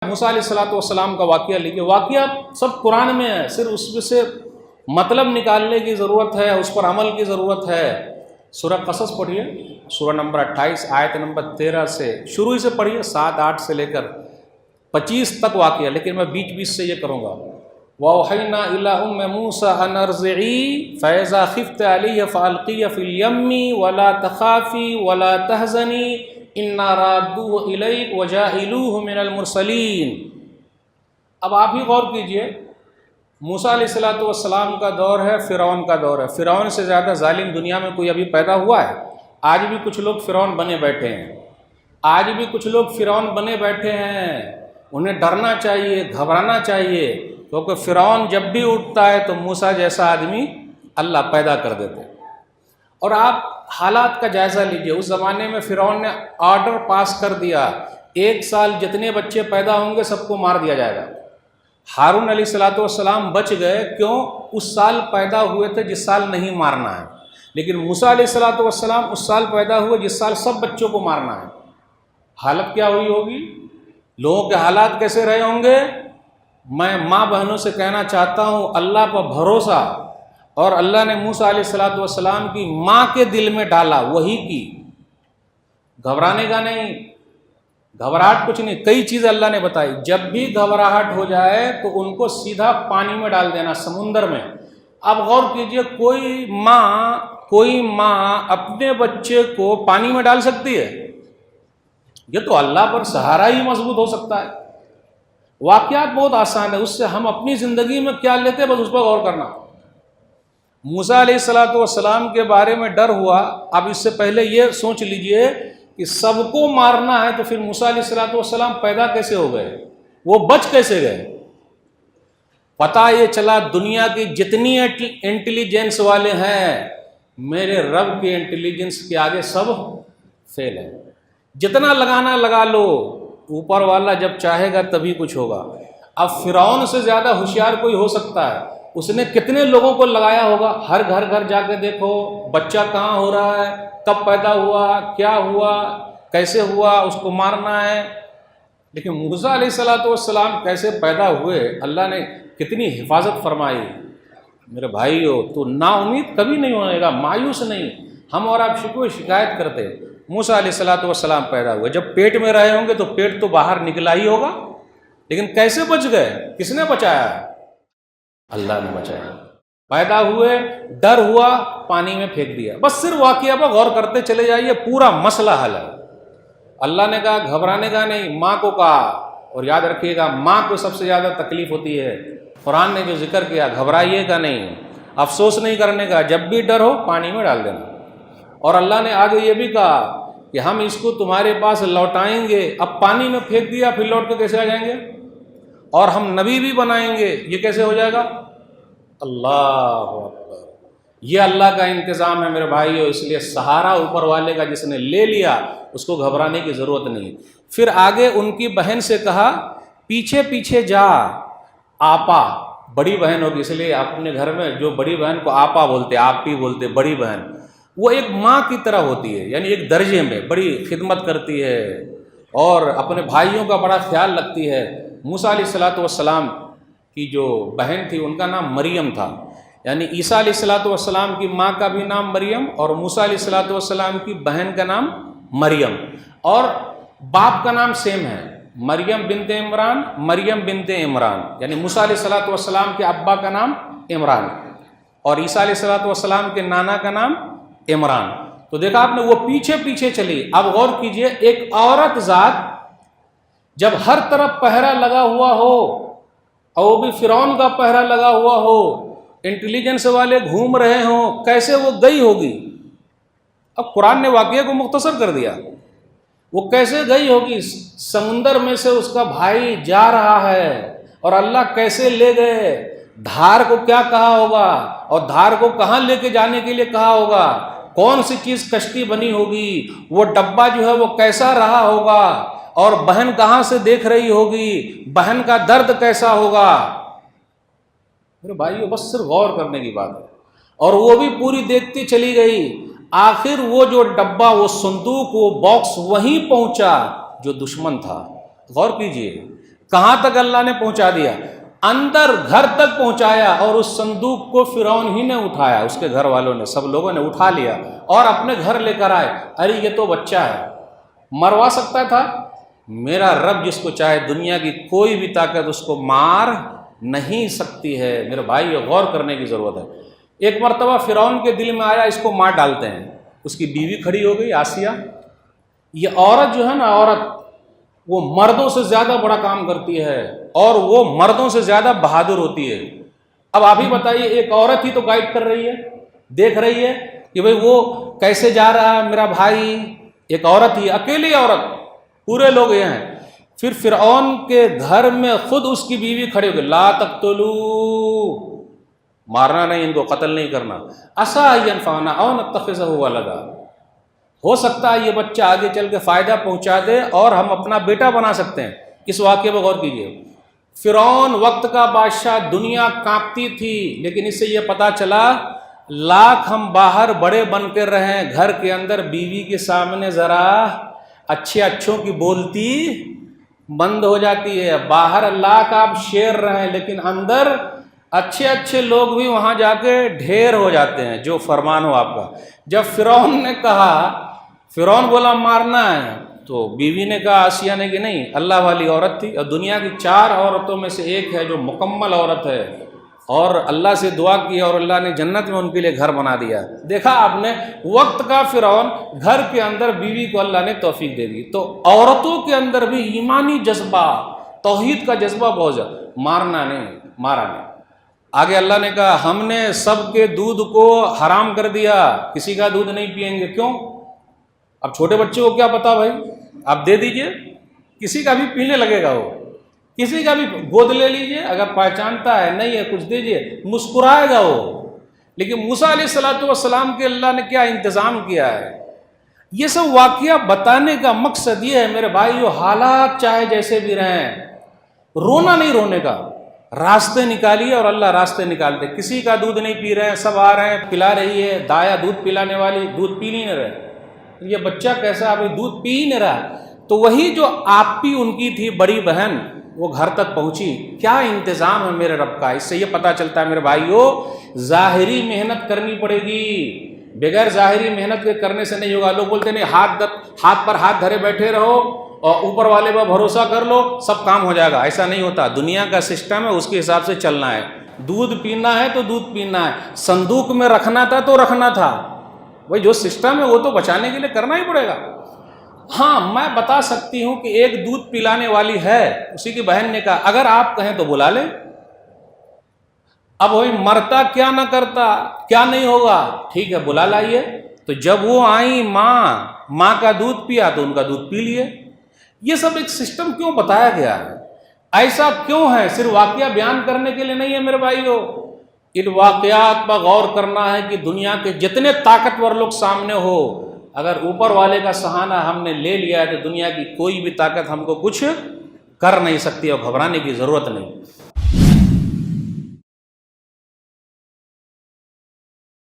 موسیٰ علیہ السلام کا واقعہ لیجیے، واقعہ سب قرآن میں ہے، صرف اس میں سے مطلب نکالنے کی ضرورت ہے، اس پر عمل کی ضرورت ہے۔ سورہ قصص پڑھیے، سورہ نمبر 28 آیت نمبر 13 سے شروع سے پڑھیے، 7-8 سے لے کر 25 تک واقعہ، لیکن میں بیچ سے یہ کروں گا۔ وَأَوْحَيْنَا إِلَىٰ أُمِّ مُوسَىٰ أَنْ أَرْضِعِيهِ فَإِذَا خِفْتِ عَلَيْهِ فَأَلْقِيهِ فِي الْيَمِّ وَلَا تَخَافِي وَلَا تَحْزَنِي إِنَّا رَادُّوهُ إِلَيْكِ وَجَاعِلُوهُ مِنَ الْمُرْسَلِينَ۔ اب آپ ہی غور کیجئے، موسیٰ علیہ السلام کا دور ہے، فرعون کا دور ہے۔ فرعون سے زیادہ ظالم دنیا میں کوئی ابھی پیدا ہوا ہے؟ آج بھی کچھ لوگ فرعون بنے بیٹھے ہیں، آج بھی کچھ لوگ فرعون بنے بیٹھے ہیں۔ انہیں ڈرنا چاہیے، گھبرانا چاہیے، کیونکہ فرعون جب بھی اٹھتا ہے تو موسیٰ جیسا آدمی اللہ پیدا کر دیتے۔ اور آپ حالات کا جائزہ لیجئے، اس زمانے میں فرعون نے آرڈر پاس کر دیا، 1 سال جتنے بچے پیدا ہوں گے سب کو مار دیا جائے گا۔ ہارون علیہ السلام بچ گئے، کیوں؟ اس سال پیدا ہوئے تھے جس سال نہیں مارنا ہے، لیکن موسیٰ علیہ السلام اس سال پیدا ہوئے جس سال سب بچوں کو مارنا ہے۔ حالت کیا ہوئی ہوگی؟ لوگوں کے حالات کیسے رہے ہوں گے؟ میں ماں بہنوں سے کہنا چاہتا ہوں، اللہ پر بھروسہ، اور اللہ نے موسیٰ علیہ السلام کی ماں کے دل میں ڈالا، وہی کی، گھبرانے کا نہیں، گھبراہٹ کچھ نہیں، کئی چیزیں اللہ نے بتائی۔ جب بھی گھبراہٹ ہو جائے تو ان کو سیدھا پانی میں ڈال دینا، سمندر میں۔ اب غور کیجئے، کوئی ماں اپنے بچے کو پانی میں ڈال سکتی ہے؟ یہ تو اللہ پر سہارا ہی مضبوط ہو سکتا ہے۔ واقعات بہت آسان ہے، اس سے ہم اپنی زندگی میں کیا لیتے ہیں بس اس پر غور کرنا۔ موسیٰ علیہ السلام کے بارے میں ڈر ہوا، اب اس سے پہلے یہ سوچ لیجئے کہ سب کو مارنا ہے تو پھر موسیٰ علیہ السلام پیدا کیسے ہو گئے؟ وہ بچ کیسے گئے؟ پتہ یہ چلا دنیا کی جتنی انٹیلیجنس والے ہیں، میرے رب کے انٹیلیجنس کے آگے سب فیل ہے۔ جتنا لگانا لگا لو، اوپر والا جب چاہے گا تبھی کچھ ہوگا۔ اب فرعون سے زیادہ ہوشیار کوئی ہو سکتا ہے، اس نے کتنے لوگوں کو لگایا ہوگا، ہر گھر جا کے دیکھو بچہ کہاں ہو رہا ہے، کب پیدا ہوا، کیا ہوا، کیسے ہوا، اس کو مارنا ہے۔ لیکن موسیٰ علیہ السلام کیسے پیدا ہوئے، اللہ نے کتنی حفاظت فرمائی۔ میرے بھائیو، تو نا امید کبھی نہیں ہونے گا، مایوس نہیں۔ ہم اور آپ شکایت کرتے، موسیٰ علیہ السلام پیدا ہوئے، جب پیٹ میں رہے ہوں گے تو پیٹ تو باہر نکلا ہی ہوگا، لیکن کیسے بچ گئے؟ کس نے بچایا؟ اللہ نے بچایا۔ پیدا ہوئے، ڈر ہوا، پانی میں پھینک دیا، بس صرف واقعہ پر غور کرتے چلے جائیے، پورا مسئلہ حل ہے۔ اللہ نے کہا گھبرانے کا نہیں، ماں کو کہا، اور یاد رکھیے گا ماں کو سب سے زیادہ تکلیف ہوتی ہے۔ قرآن نے جو ذکر کیا، گھبرائیے کا نہیں، افسوس نہیں کرنے کا، جب بھی ڈر ہو پانی میں ڈال دینا۔ اور اللہ نے آگے یہ بھی کہا کہ ہم اس کو تمہارے پاس لوٹائیں گے۔ اب پانی میں پھینک دیا، پھر لوٹ کے کیسے آ جائیں گے؟ اور ہم نبی بھی بنائیں گے، یہ کیسے ہو جائے گا؟ اللہ اکبر، یہ اللہ کا انتظام ہے میرے بھائیو۔ اس لیے سہارا اوپر والے کا جس نے لے لیا، اس کو گھبرانے کی ضرورت نہیں۔ پھر آگے ان کی بہن سے کہا پیچھے پیچھے جا، آپا بڑی بہن ہوگی، اس لیے اپنے گھر میں جو بڑی بہن کو آپا بولتے، آپی بولتے، بڑی بہن، وہ ایک ماں کی طرح ہوتی ہے، یعنی ایک درجے میں بڑی خدمت کرتی ہے اور اپنے بھائیوں کا بڑا خیال رکھتی ہے۔ موسیٰ علیہ السلام کی جو بہن تھی ان کا نام مریم تھا، یعنی عیسیٰ علیہ السلام کی ماں کا بھی نام مریم اور موسیٰ علیہ السلام کی بہن کا نام مریم، اور باپ کا نام سیم ہے، مریم بنت عمران، مریم بنت عمران، یعنی موسیٰ علیہ السلام کے ابا کا نام عمران اور عیسیٰ علیہ السلام کے نانا کا نام عمران۔ تو دیکھا آپ نے، وہ پیچھے پیچھے چلی۔ اب غور کیجئے، ایک عورت ذات جب ہر طرف پہرا لگا ہوا ہو، اور وہ بھی فرعون کا پہرا لگا ہوا ہو، انٹیلیجنس والے گھوم رہے ہوں، کیسے وہ گئی ہوگی؟ اب قرآن نے واقعے کو مختصر کر دیا، وہ کیسے گئی ہوگی؟ سمندر میں سے اس کا بھائی جا رہا ہے، اور اللہ کیسے لے گئے؟ دھار کو کیا کہا ہوگا، اور دھار کو کہاں لے کے جانے کے لیے کہا ہوگا؟ کون سی چیز کشتی بنی ہوگی؟ وہ ڈبہ جو ہے وہ کیسا رہا ہوگا؟ اور بہن کہاں سے دیکھ رہی ہوگی؟ بہن کا درد کیسا ہوگا؟ میرے بھائیو، بس صرف غور کرنے کی بات ہے۔ اور وہ بھی پوری دیکھتی چلی گئی، آخر وہ جو ڈبہ، وہ صندوق، وہ باکس وہیں پہنچا جو دشمن تھا۔ غور کیجئے، کہاں تک اللہ نے پہنچا دیا؟ اندر گھر تک پہنچایا، اور اس صندوق کو فرعون ہی نے اٹھایا، اس کے گھر والوں نے، سب لوگوں نے اٹھا لیا اور اپنے گھر لے کر آئے۔ ارے یہ تو بچہ ہے، مروا سکتا تھا؟ میرا رب جس کو چاہے، دنیا کی کوئی بھی طاقت اس کو مار نہیں سکتی ہے۔ میرے بھائی یہ غور کرنے کی ضرورت ہے۔ ایک مرتبہ فرعون کے دل میں آیا اس کو مار ڈالتے ہیں، اس کی بیوی کھڑی ہو گئی آسیہ۔ یہ عورت جو ہے نا، عورت وہ مردوں سے زیادہ بڑا کام کرتی ہے، اور وہ مردوں سے زیادہ بہادر ہوتی ہے۔ اب آپ ہی بتائیے، ایک عورت ہی تو گائیڈ کر رہی ہے، دیکھ رہی ہے کہ بھئی وہ کیسے جا رہا ہے میرا بھائی، ایک عورت ہی، اکیلی عورت، پورے لوگ یہ ہیں۔ پھر فرعون کے گھر میں خود اس کی بیوی کھڑی ہو گئی، لا تقتلوا، مارنا نہیں، ان کو قتل نہیں کرنا، عسیٰ ان ینفعنا او نتخذہ ولدا، ہو سکتا ہے یہ بچہ آگے چل کے فائدہ پہنچا دے اور ہم اپنا بیٹا بنا سکتے ہیں۔ اس واقعے پر غور کیجیے۔ فرعون وقت کا بادشاہ، دنیا کانپتی تھی، لیکن اس سے یہ پتا چلا لاکھ ہم باہر بڑے بن کے رہیں، گھر کے اندر بیوی کے سامنے ذرا اچھوں کی بولتی بند ہو جاتی ہے۔ باہر لاکھ آپ شیر رہیں، لیکن اندر اچھے لوگ بھی وہاں جا کے ڈھیر ہو جاتے ہیں، جو فرمان ہو آپ کا۔ جب فرعون نے کہا، فرعون بولا مارنا ہے، تو بیوی نے کہا، آسیہ نے کہ نہیں، اللہ والی عورت تھی، اور دنیا کی 4 عورتوں میں سے ایک ہے جو مکمل عورت ہے، اور اللہ سے دعا کی اور اللہ نے جنت میں ان کے لیے گھر بنا دیا۔ دیکھا آپ نے، وقت کا فرعون، گھر کے اندر بیوی کو اللہ نے توفیق دے دی۔ تو عورتوں کے اندر بھی ایمانی جذبہ، توحید کا جذبہ بہت زیادہ، مارنا نہیں، مارا نہیں۔ آگے اللہ نے کہا، ہم نے سب کے دودھ کو حرام کر دیا، کسی کا دودھ نہیں پئیں گے۔ کیوں؟ اب چھوٹے بچے کو کیا پتا بھائی، آپ دے دیجئے، کسی کا بھی پینے لگے گا، وہ کسی کا بھی گود لے لیجئے، اگر پہچانتا ہے نہیں ہے کچھ دیجئے، مسکرائے گا وہ۔ لیکن موسیٰ علیہ السلام کے اللہ نے کیا انتظام کیا ہے۔ یہ سب واقعہ بتانے کا مقصد یہ ہے میرے بھائیو، حالات چاہے جیسے بھی رہیں، رونا نہیں، رونے کا راستے نکالیے، اور اللہ راستے نکالتے۔ کسی کا دودھ نہیں پی رہے ہیں، سب آ رہے ہیں، پلا رہی ہے دایا دودھ پلانے والی، دودھ پی نہیں رہے، یہ بچہ کیسا ابھی دودھ پی ہی نہیں رہا۔ تو وہی جو آپی ان کی تھی، بڑی بہن، وہ گھر تک پہنچی۔ کیا انتظام ہے میرے رب کا۔ اس سے یہ پتا چلتا ہے میرے بھائیو، ظاہری محنت کرنی پڑے گی، بغیر ظاہری محنت کے کرنے سے نہیں ہوگا۔ لوگ بولتے نہیں، ہاتھ پر ہاتھ دھرے بیٹھے رہو اور اوپر والے پر بھروسہ کر لو، سب کام ہو جائے گا۔ ایسا نہیں ہوتا، دنیا کا سسٹم ہے، اس کے حساب سے چلنا ہے۔ دودھ پینا ہے تو دودھ پینا ہے، صندوق میں رکھنا تھا تو رکھنا تھا، وہی جو سسٹم ہے وہ تو بچانے کے لیے کرنا ہی پڑے گا۔ ہاں میں بتا سکتی ہوں کہ ایک دودھ پلانے والی ہے، اسی کی بہن نے کہا اگر آپ کہیں تو بلا لیں۔ اب وہی مرتا کیا نہ کرتا، کیا نہیں ہوگا، ٹھیک ہے بلا لائیے۔ تو جب وہ آئیں، ماں کا دودھ پیا تو ان کا دودھ پی لیے۔ یہ سب ایک سسٹم کیوں بتایا گیا ہے، ایسا کیوں ہے؟ صرف واقعہ بیان کرنے کے لیے نہیں ہے میرے بھائیو، ان واقعات پر غور کرنا ہے کہ دنیا کے جتنے طاقتور لوگ سامنے ہو، اگر اوپر والے کا سہانا ہم نے لے لیا ہے تو دنیا کی کوئی بھی طاقت ہم کو کچھ کر نہیں سکتی، اور گھبرانے کی ضرورت نہیں۔